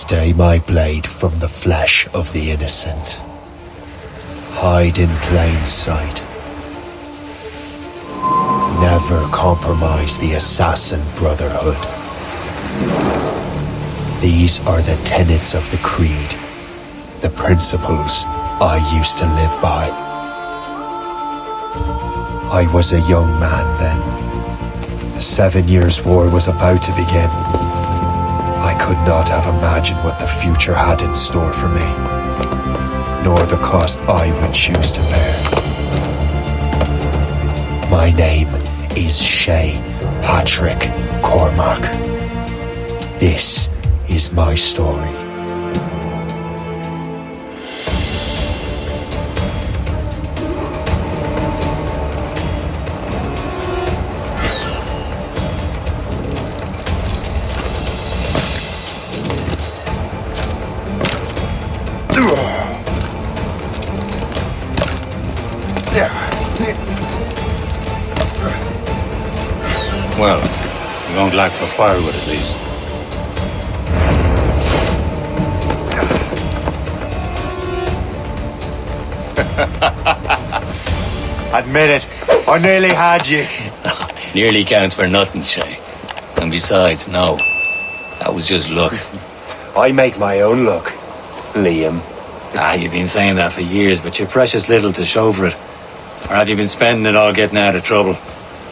Stay my blade from the flesh of the innocent. Hide in plain sight. Never compromise the Assassin Brotherhood. These are the tenets of the Creed, the principles I used to live by. I was a young man then. The 7 Years' War was about to begin. I could not have imagined what the future had in store for me, nor the cost I would choose to bear. My name is Shay Patrick Cormac. This is my story. Well, you won't lack for firewood at least. Admit it, I nearly had you. Nearly counts for nothing, Shay. And besides, no. That was just luck. I make my own luck, Liam. You've been saying that for years, but you're precious little to show for it. Or have you been spending it all getting out of trouble?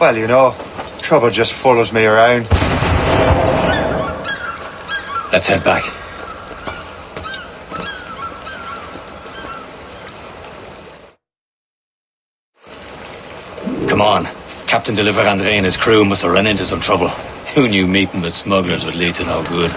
Well, you know, trouble just follows me around. Let's head back. Come on. Captain Deliver André and his crew must have run into some trouble. Who knew meeting with smugglers would lead to no good?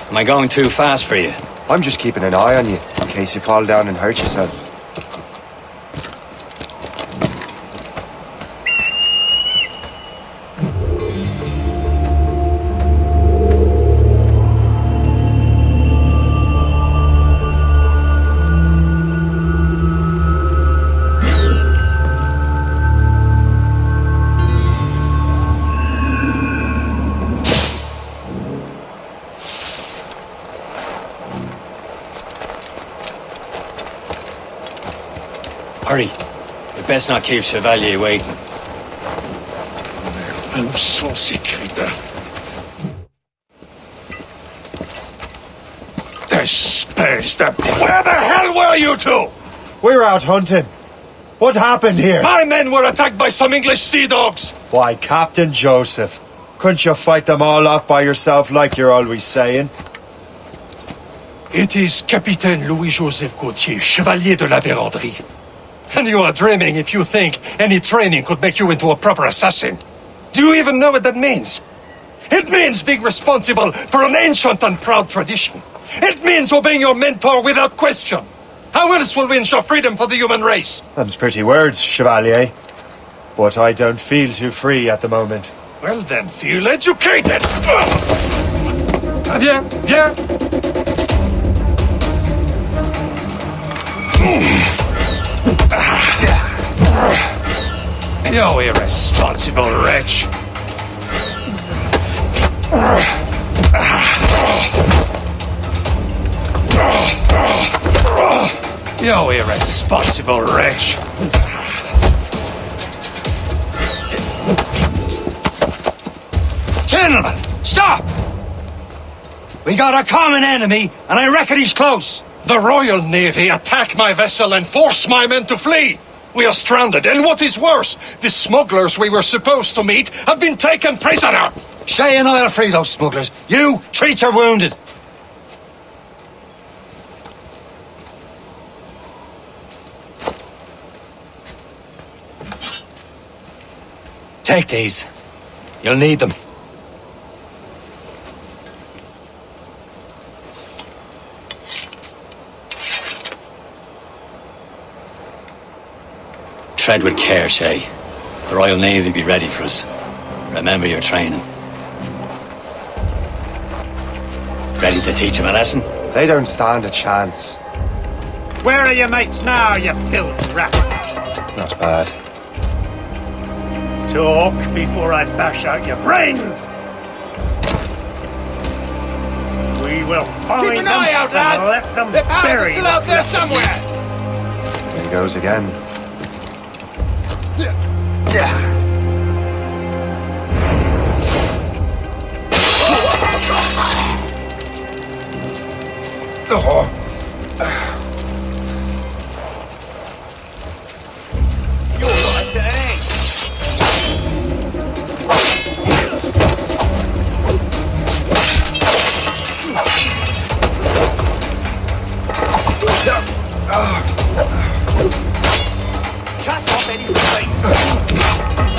Am I going too fast for you? I'm just keeping an eye on you, in case you fall down and hurt yourself. Hurry. We best not keep Chevalier waiting. Où sont ces crétins? Where the hell were you two? We're out hunting. What happened here? My men were attacked by some English sea dogs. Why, Captain Joseph, couldn't you fight them all off by yourself like you're always saying? It is Capitaine Louis-Joseph Gauthier, Chevalier de la Vérendrye. And you are dreaming if you think any training could make you into a proper assassin. Do you even know what that means? It means being responsible for an ancient and proud tradition. It means obeying your mentor without question. How else will we ensure freedom for the human race? Them's pretty words, Chevalier. But I don't feel too free at the moment. Well then, feel educated! Viens, viens! You irresponsible wretch! You irresponsible wretch! Gentlemen, stop! We got a common enemy, and I reckon he's close. The Royal Navy attack my vessel and force my men to flee! We are stranded, and what is worse, the smugglers we were supposed to meet have been taken prisoner! Shay and I'll free those smugglers. You treat your wounded. Take these. You'll need them. Tread with care, Shay. The Royal Navy be ready for us. Remember your training. Ready to teach them a lesson? They don't stand a chance. Where are your mates now, you bilge rat? Not bad. Talk before I bash out your brains! We will find Keep an them eye out, and lads! let them Their pals are bury still them. out there somewhere! There he goes again. You're right to aim. Cut off any blades.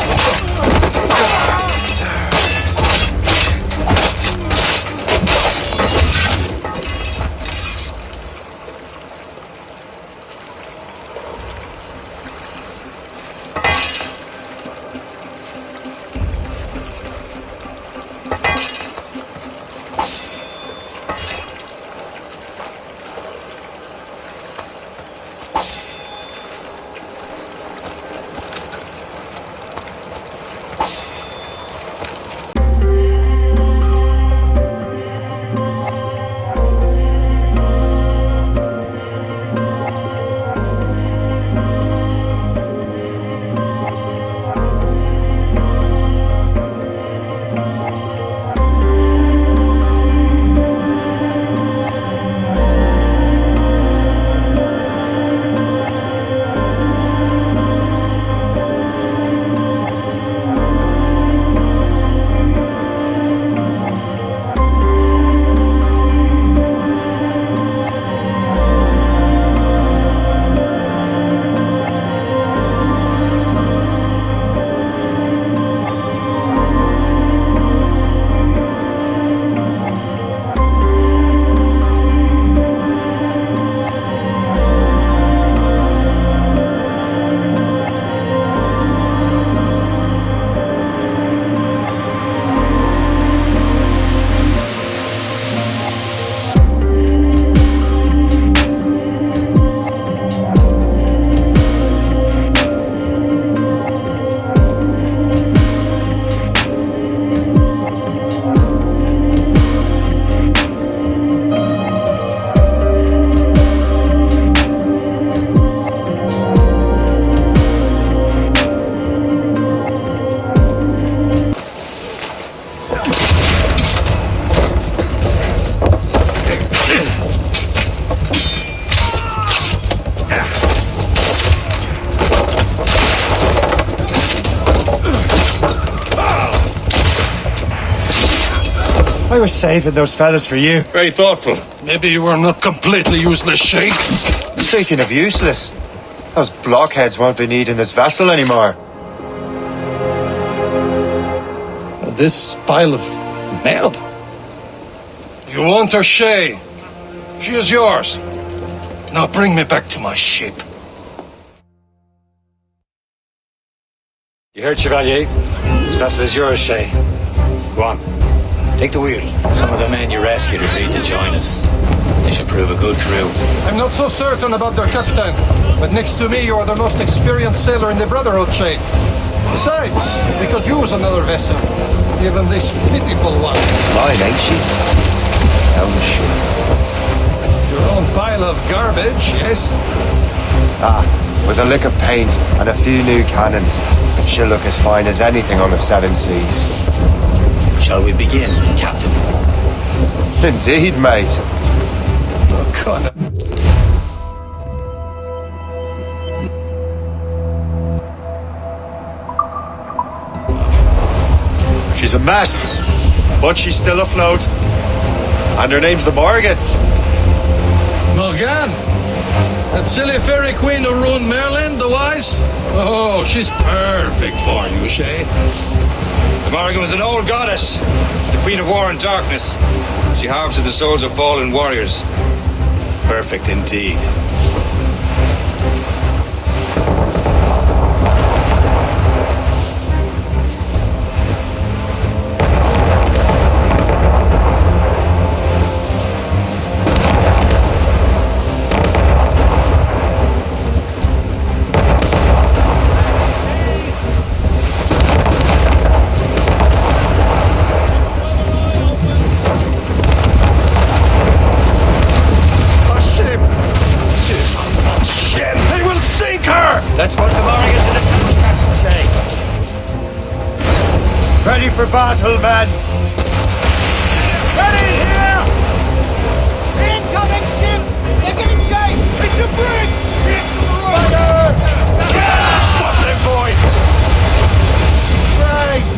I was saving those fellas for you. Very thoughtful. Maybe you were not completely useless, Sheikh. Speaking of useless, those blockheads won't be needing this vessel anymore. This pile of mail? You want her, Shay? She is yours. Now bring me back to my ship. You heard, Chevalier? This vessel is yours, Shay. Go on. Take the wheel. Some of the men you rescued agreed to join us. They should prove a good crew. I'm not so certain about their captain, but next to me you are the most experienced sailor in the Brotherhood, Shay. Besides, we could use another vessel, even this pitiful one. Mine, ain't she? Oh, shit. Your own pile of garbage, yes? Ah, with a lick of paint and a few new cannons, she'll look as fine as anything on the seven seas. Shall we begin, Captain? Indeed, mate. Oh, God. She's a mess, but she's still afloat. And her name's the Morgan. Morgan? That silly fairy queen who ruined Merlin, the wise? Oh, she's perfect for you, Shay. The Morgan was an old goddess, the queen of war and darkness. She harvested the souls of fallen warriors. Perfect indeed. Let's put the Morrigan to the test, Shay. Ready for battle, men! Ready here! Incoming ships! They're giving chase! It's a brig! Ship to the right! Stop them, boy! Brace!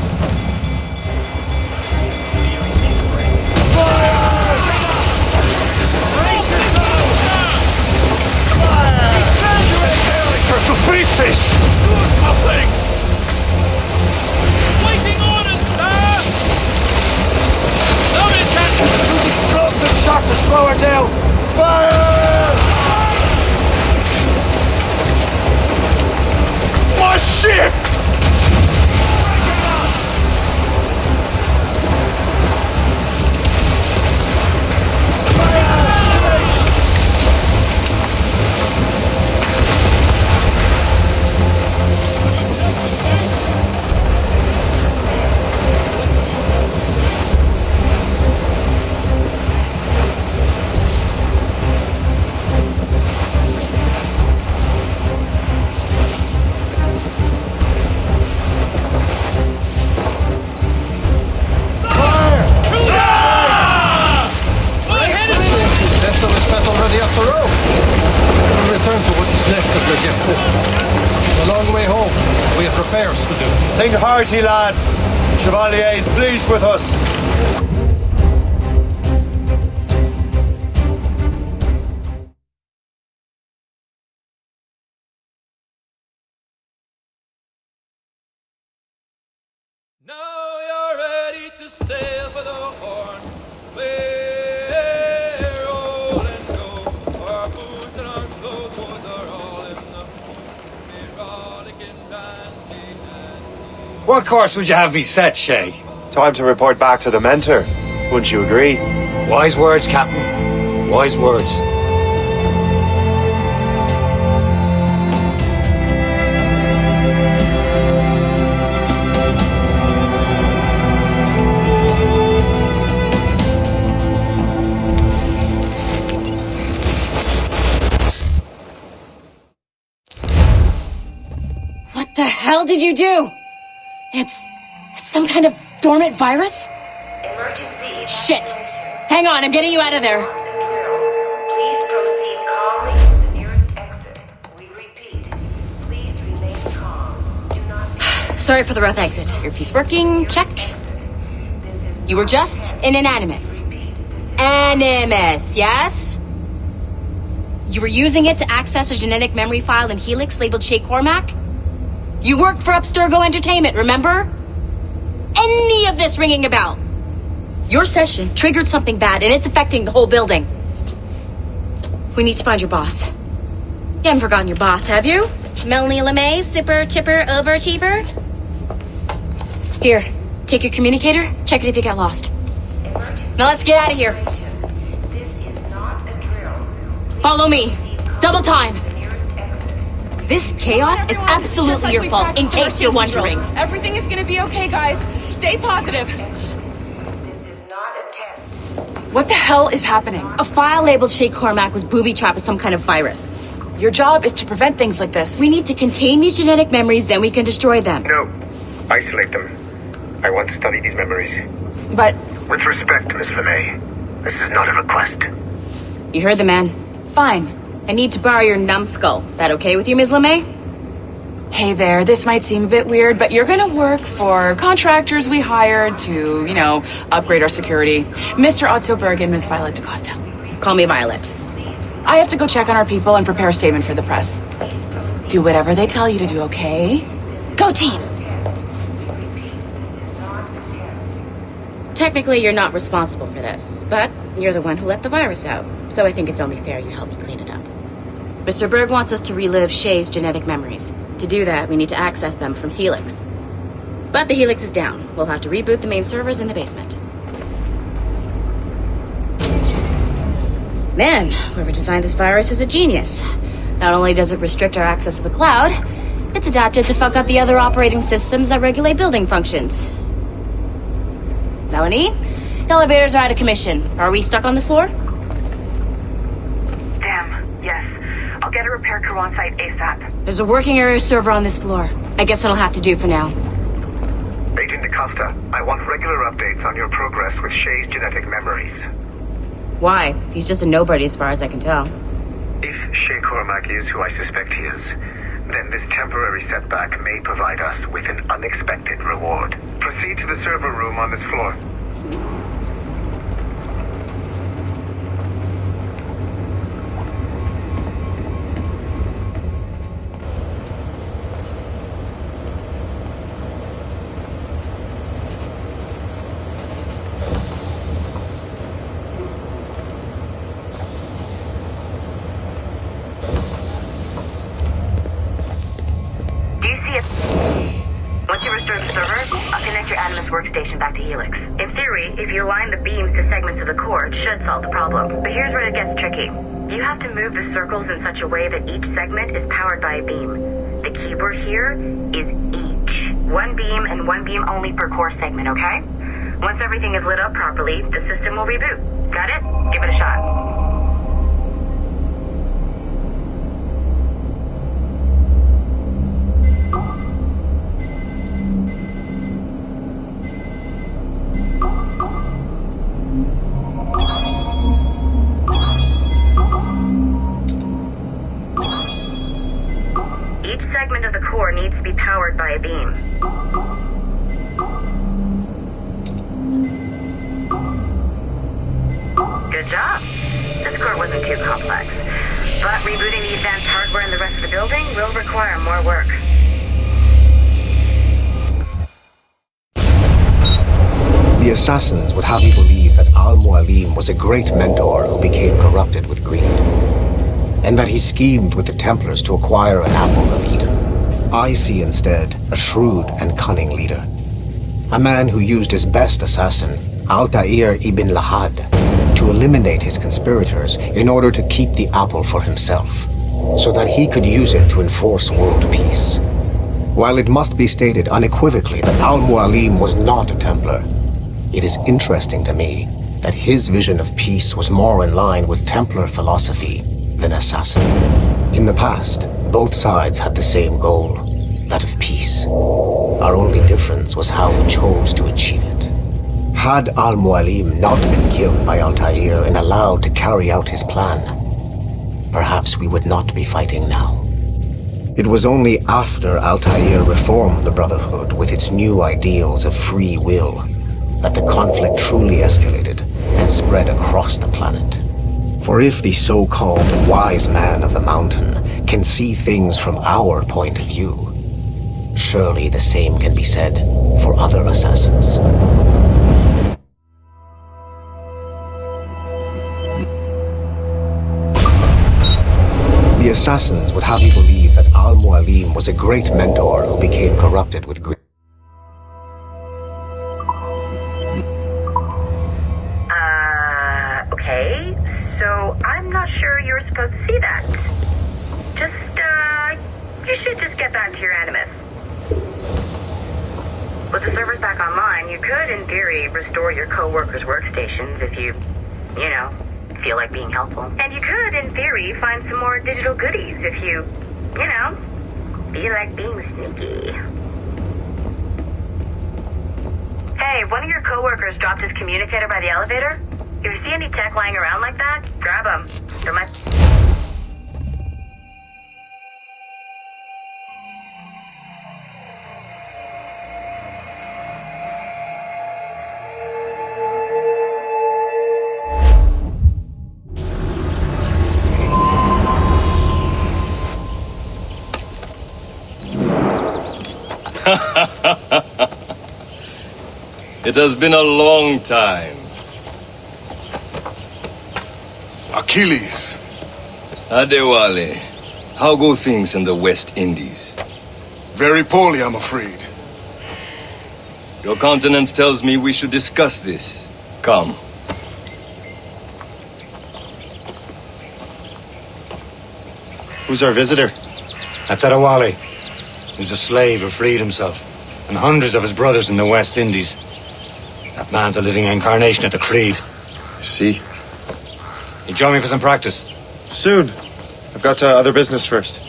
Her to pieces! Nothing! Waiting orders, sir! No attention! Use explosive shot to slow her down! Fire! My ship! Vessel is met already after all. We'll return to what is left of the Geforce. A long way home. We have repairs to do. Sing hearty, lads! Chevalier is pleased with us. Now you're ready to sail for the Horn. We're rolling so our boots and our clothes are all in the we're rollicking bandy and What course would you have me set, Shay? Time to report back to the mentor. Wouldn't you agree? Wise words, Captain. Wise words. What the hell did you do? It's some kind of dormant virus? Emergency. Shit! Hang on, I'm getting you out of there. Please proceed calmly to the nearest exit. We repeat, please remain calm. Do not. Sorry for the rough exit. Earpiece working, check. You were just an animus. Animus, yes? You were using it to access a genetic memory file in Helix labeled Shay Cormac? You worked for Abstergo Entertainment, remember? Any of this ringing a bell? Your session triggered something bad, and it's affecting the whole building. We need to find your boss. You haven't forgotten your boss, have you? Melanie LeMay, zipper, chipper, overachiever? Here, take your communicator, check it if you got lost. Now let's get out of here. This is not a drill. Follow me. Double time. This chaos is absolutely your fault, in case you're wondering. Everything is gonna be okay, guys. Stay positive. This is not a test. What the hell is happening? A file labeled Shay Cormac was booby-trapped with some kind of virus. Your job is to prevent things like this. We need to contain these genetic memories, then we can destroy them. No. Isolate them. I want to study these memories. But With respect, Miss LeMay, this is not a request. You heard the man. fine. I need to borrow your numbskull. That okay with you, Ms. LeMay? Hey there, this might seem a bit weird, but you're gonna work for contractors we hired to, upgrade our security. Mr. Otto Berg and Ms. Violet DaCosta. Call me Violet. I have to go check on our people and prepare a statement for the press. Do whatever they tell you to do, okay? Go team! Technically, you're not responsible for this, but you're the one who let the virus out, so I think it's only fair you help me clean it up. Mr. Berg wants us to relive Shay's genetic memories. To do that, we need to access them from Helix. But the Helix is down. We'll have to reboot the main servers in the basement. Man, whoever designed this virus is a genius. Not only does it restrict our access to the cloud, it's adapted to fuck up the other operating systems that regulate building functions. Melanie, the elevators are out of commission. Are we stuck on this floor? Damn, yes. I'll get a repair crew on site ASAP. There's a working area server on this floor. I guess it'll have to do for now. Agent DaCosta, I want regular updates on your progress with Shay's genetic memories. Why? He's just a nobody as far as I can tell. If Shay Cormac is who I suspect he is, then this temporary setback may provide us with an unexpected reward. Proceed to the server room on this floor. Workstation back to Helix. In theory, if you align the beams to segments of the core, it should solve the problem. But here's where it gets tricky. You have to move the circles in such a way that each segment is powered by a beam. The keyword here is each. One beam and one beam only per core segment, okay? Once everything is lit up properly, the system will reboot. Got it? Give it a shot. Segment of the core needs to be powered by a beam. Good job. This core wasn't too complex, but rebooting the advanced hardware in the rest of the building will require more work. The assassins would have you believe that Al-Mualim was a great mentor who became corrupted with greed, and that he schemed with the Templars to acquire an apple of Eden. I see instead a shrewd and cunning leader. A man who used his best assassin, Altair ibn Lahad, to eliminate his conspirators in order to keep the apple for himself, so that he could use it to enforce world peace. While it must be stated unequivocally that Al-Mualim was not a Templar, it is interesting to me that his vision of peace was more in line with Templar philosophy than assassin. In the past, both sides had the same goal, that of peace. Our only difference was how we chose to achieve it. Had Al-Mualim not been killed by Altair and allowed to carry out his plan, perhaps we would not be fighting now. It was only after Altair reformed the Brotherhood with its new ideals of free will that the conflict truly escalated and spread across the planet. For if the so-called wise man of the mountain can see things from our point of view, surely the same can be said for other assassins. The assassins would have you believe that Al-Mualim was a great mentor who became corrupted with greed. Okay, so I'm not sure you were supposed to see that. You should just get back to your Animus. With the servers back online, you could, in theory, restore your co-workers' workstations if you feel like being helpful. And you could, in theory, find some more digital goodies if you feel like being sneaky. Hey, one of your co-workers dropped his communicator by the elevator. If you see any tech lying around like that, grab them. They're my... It has been a long time. Achilles. Adewale, how go things in the West Indies? Very poorly, I'm afraid. Your countenance tells me we should discuss this. Come. Who's our visitor? That's Adewale. He's a slave who freed himself, and hundreds of his brothers in the West Indies. That man's a living incarnation of the Creed. I see. You join me for some practice? Soon. I've got other business first.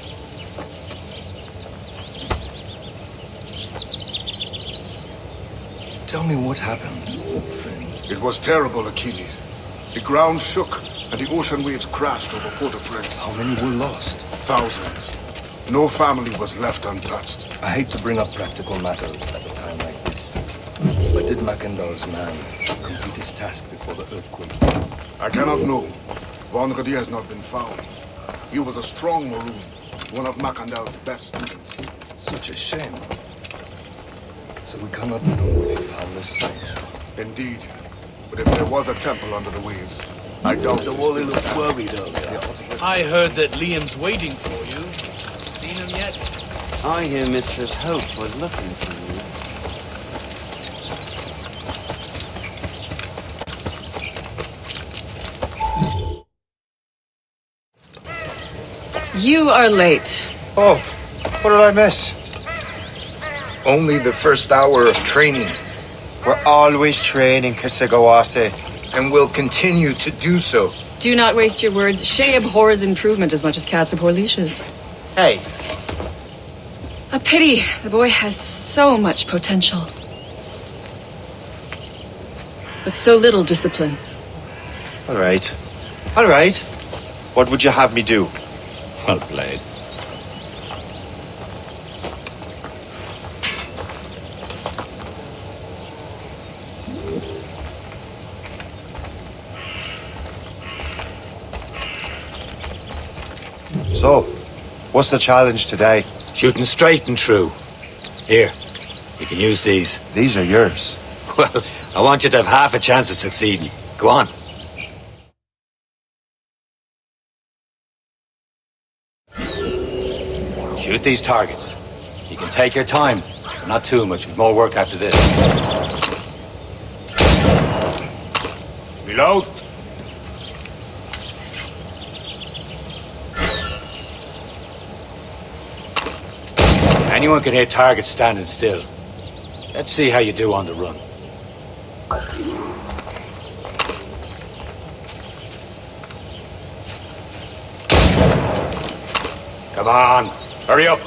Tell me what happened, friend. It was terrible, Achilles. The ground shook, and the ocean waves crashed over Port-au-Prince. How many were lost? Thousands. No family was left untouched. I hate to bring up practical matters at a time like this. But did Mackandal's man complete his task before the earthquake? I cannot know. Vonredi has not been found. He was a strong Maroon, one of Mackandal's best students. Such a shame. So we cannot know if he found the site. Indeed. But if there was a temple under the waves, I doubt The it is Wally still looked standing. worried earlier. I heard that Liam's waiting for you. Seen him yet? I hear Mistress Hope was looking for you. You are late. Oh, what did I miss? Only the first hour of training. We're always training, Kisagawase. And will continue to do so. Do not waste your words. Shay abhors improvement as much as cats abhor leashes. Hey, A pity. The boy has so much potential. But so little discipline. all right. All right. What would you have me do? Well played. So, what's the challenge today? Shooting straight and true. Here, you can use these. These are yours. Well, I want you to have half a chance of succeeding. Go on. Shoot these targets. You can take your time, but not too much. We've more work after this. Reload. Anyone can hit targets standing still. Let's see how you do on the run. Come on, hurry up.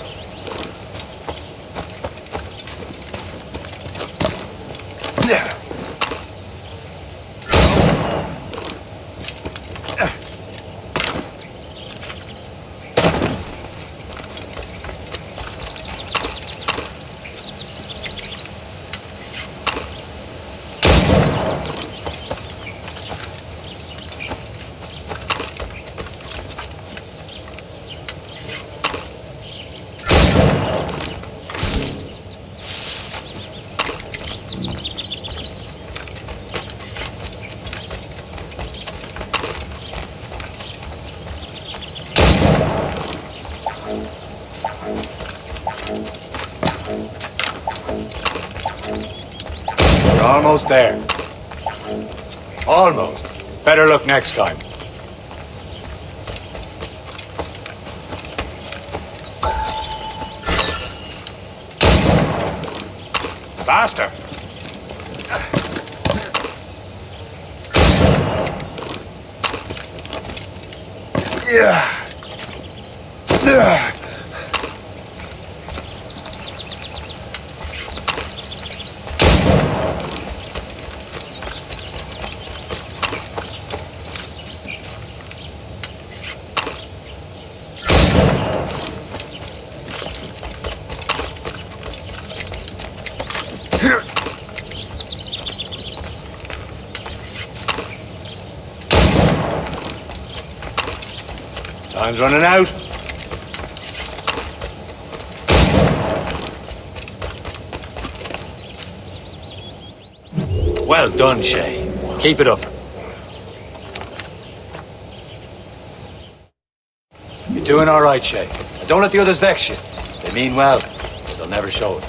You're almost there. Almost. Better look next time. Faster. Yeah. Time's running out. Well done, Shay. Keep it up. You're doing all right, Shay. And don't let the others vex you. They mean well, but they'll never show it.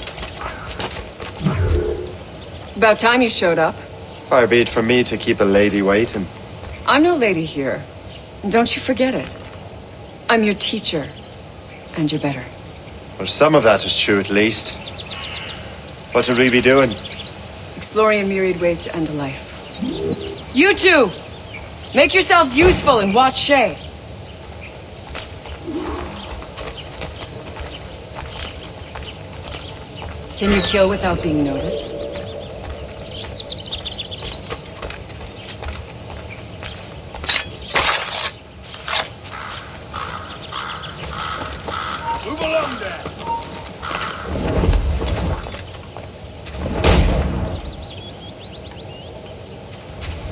It's about time you showed up. Far be it from me to keep a lady waiting. I'm no lady here. And don't you forget it. I'm your teacher. And you're better. Well, some of that is true at least. What would we be doing? Exploring a myriad ways to end a life. You two! Make yourselves useful and watch Shay. Can you kill without being noticed? Move along there!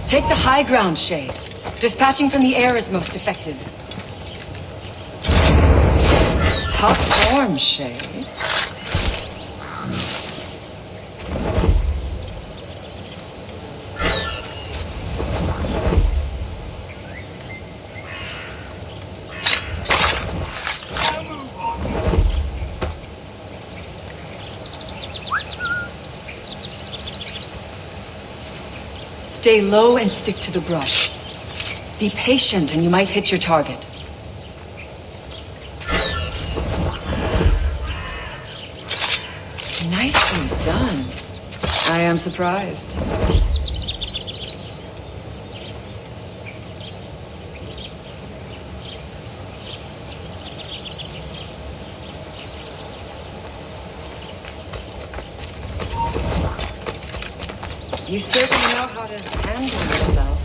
Take the high ground, Shay. Dispatching from the air is most effective. Top form, Shay. Stay low and stick to the brush. Be patient and you might hit your target. Nicely done. I am surprised. You certainly know how to handle yourself.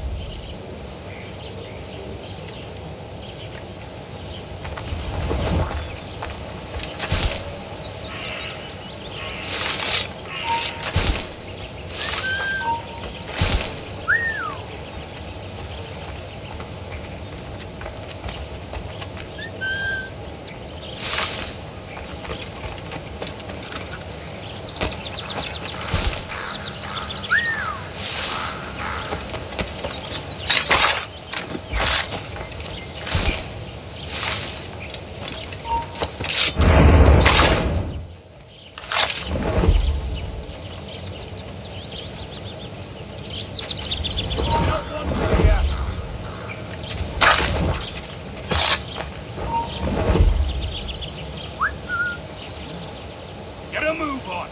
Get a move on!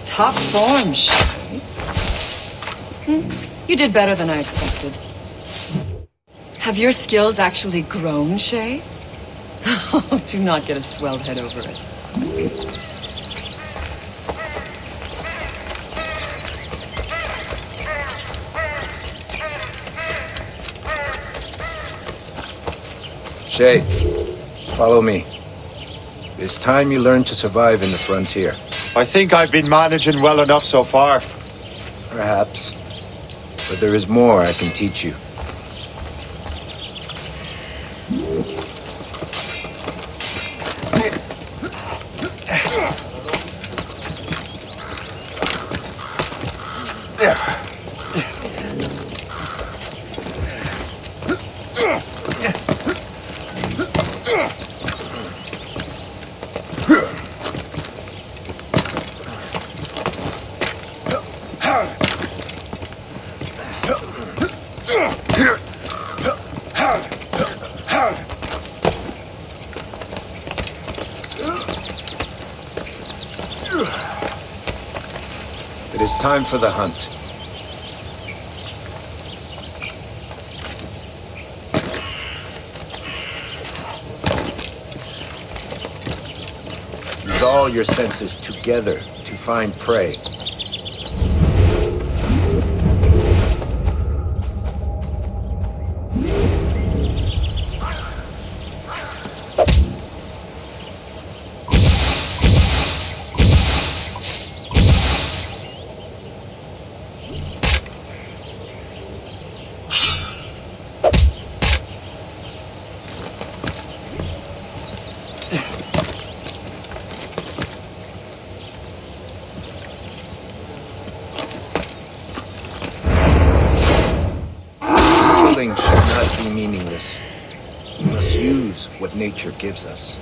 Top form, Shay. You did better than I expected. Have your skills actually grown, Shay? Oh, do not get a swelled head over it. Shay, follow me. It's time you learn to survive in the frontier. I think I've been managing well enough so far. Perhaps. But there is more I can teach you. It is time for the hunt. Use all your senses together to find prey. Killing should not be meaningless. We must use what nature gives us.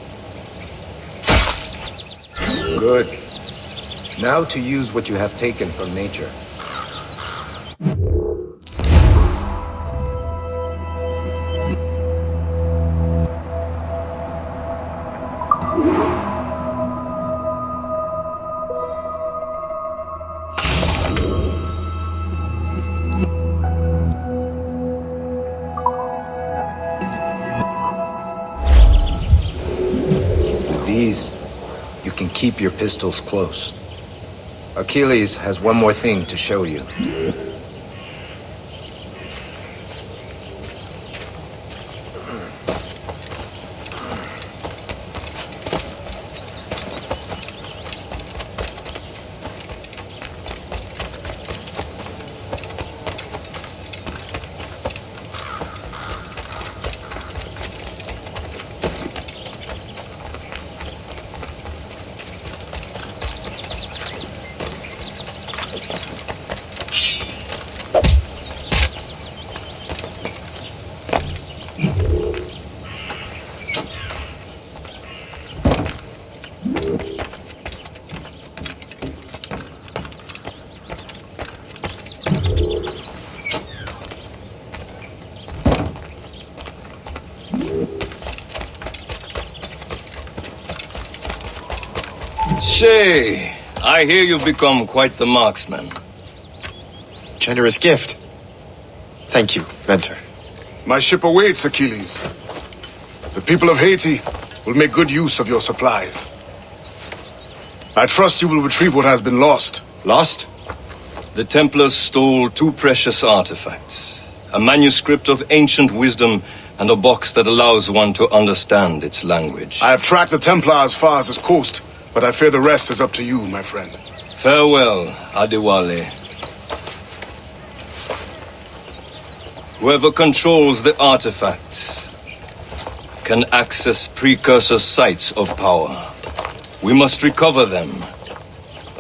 Good. Now to use what you have taken from nature. Achilles, you can keep your pistols close. Achilles has one more thing to show you. Shay, I hear you've become quite the marksman. Generous gift. Thank you, Mentor. My ship awaits, Achilles. The people of Haiti will make good use of your supplies. I trust you will retrieve what has been lost. Lost? The Templars stole 2 precious artifacts. A manuscript of ancient wisdom and a box that allows one to understand its language. I have tracked the Templar as far as this coast, but I fear the rest is up to you, my friend. Farewell, Adewale. Whoever controls the artifacts can access precursor sites of power. We must recover them,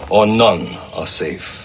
or none are safe.